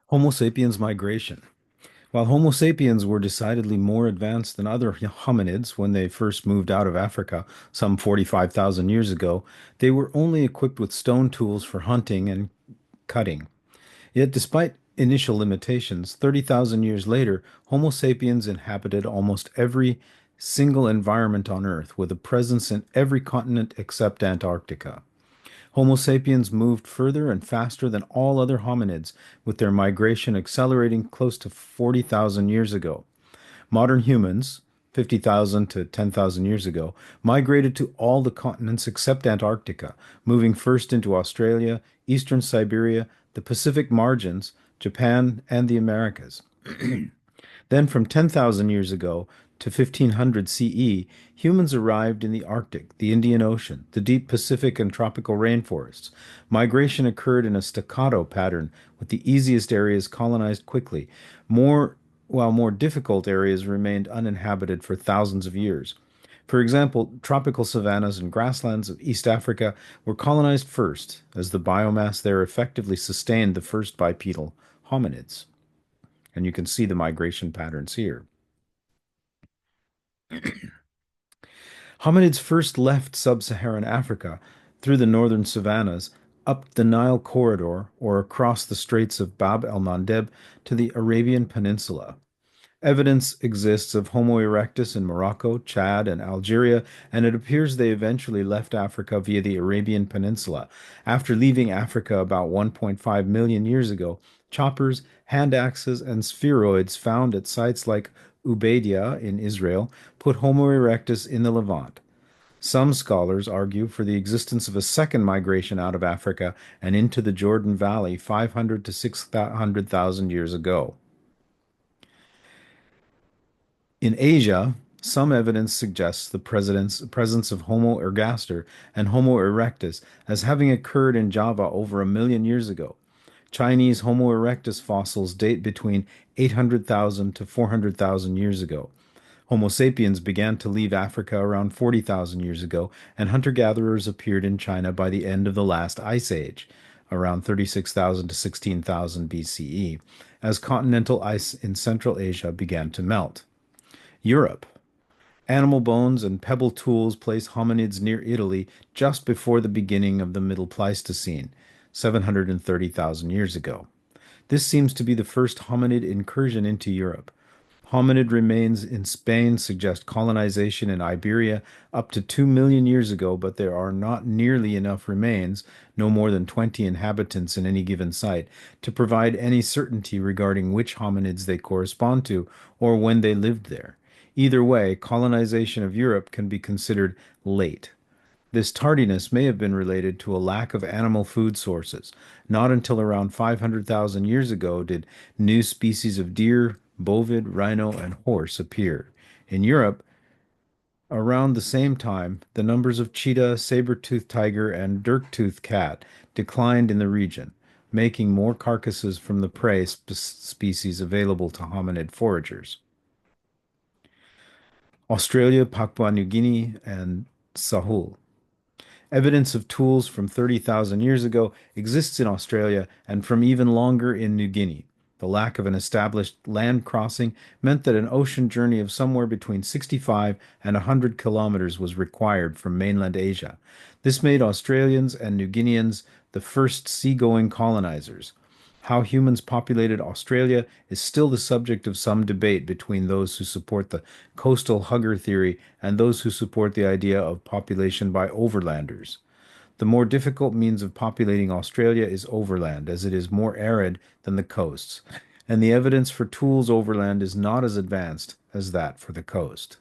Homo sapiens migration. While Homo sapiens were decidedly more advanced than other hominids when they first moved out of Africa some 45,000 years ago, they were only equipped with stone tools for hunting and cutting. Yet, despite initial limitations, 30,000 years later, Homo sapiens inhabited almost every single environment on Earth, with a presence in every continent except Antarctica. Homo sapiens moved further and faster than all other hominids, with their migration accelerating close to 40,000 years ago. Modern humans, 50,000 to 10,000 years ago, migrated to all the continents except Antarctica, moving first into Australia, eastern Siberia, the Pacific margins, Japan, and the Americas. Then, from 10,000 years ago to 1500 CE, humans arrived in the Arctic, the Indian Ocean, the deep Pacific and tropical rainforests. Migration occurred in a staccato pattern, with the easiest areas colonized quickly, more, while more difficult areas remained uninhabited for thousands of years. For example, tropical savannas and grasslands of East Africa were colonized first, as the biomass there effectively sustained the first bipedal hominids. And you can see the migration patterns here. Hominids first left sub-Saharan Africa through the northern savannas, up the Nile corridor, or across the Straits of Bab el-Mandeb to the Arabian Peninsula. Evidence exists of Homo erectus in Morocco, Chad, and Algeria, and it appears they eventually left Africa via the Arabian Peninsula. After leaving Africa about 1.5 million years ago, choppers, hand axes, and spheroids found at sites like Ubaidia in Israel put Homo erectus in the Levant. Some scholars argue for the existence of a second migration out of Africa and into the Jordan Valley 500 to 600,000 years ago. In Asia, some evidence suggests the presence of Homo ergaster and Homo erectus as having occurred in Java over a million years ago. Chinese Homo erectus fossils date between 800,000 to 400,000 years ago. Homo sapiens began to leave Africa around 40,000 years ago, and hunter-gatherers appeared in China by the end of the last ice age, around 36,000 to 16,000 BCE, as continental ice in Central Asia began to melt. Europe. Animal bones and pebble tools place hominids near Italy just before the beginning of the Middle Pleistocene, 730,000 years ago. This seems to be the first hominid incursion into Europe. Hominid remains in Spain suggest colonization in Iberia up to 2 million years ago, but there are not nearly enough remains, no more than 20 inhabitants in any given site, to provide any certainty regarding which hominids they correspond to or when they lived there. Either way, colonization of Europe can be considered late. This tardiness may have been related to a lack of animal food sources. Not until around 500,000 years ago did new species of deer, bovid, rhino, and horse appear. In Europe, around the same time, the numbers of cheetah, saber-toothed tiger, and dirk-toothed cat declined in the region, making more carcasses from the prey species available to hominid foragers. Australia, Papua New Guinea, and Sahul. Evidence of tools from 30,000 years ago exists in Australia and from even longer in New Guinea. The lack of an established land crossing meant that an ocean journey of somewhere between 65 and 100 kilometers was required from mainland Asia. This made Australians and New Guineans the first seagoing colonizers. How humans populated Australia is still the subject of some debate between those who support the coastal hugger theory and those who support the idea of population by overlanders. The more difficult means of populating Australia is overland, as it is more arid than the coasts, and the evidence for tools overland is not as advanced as that for the coast.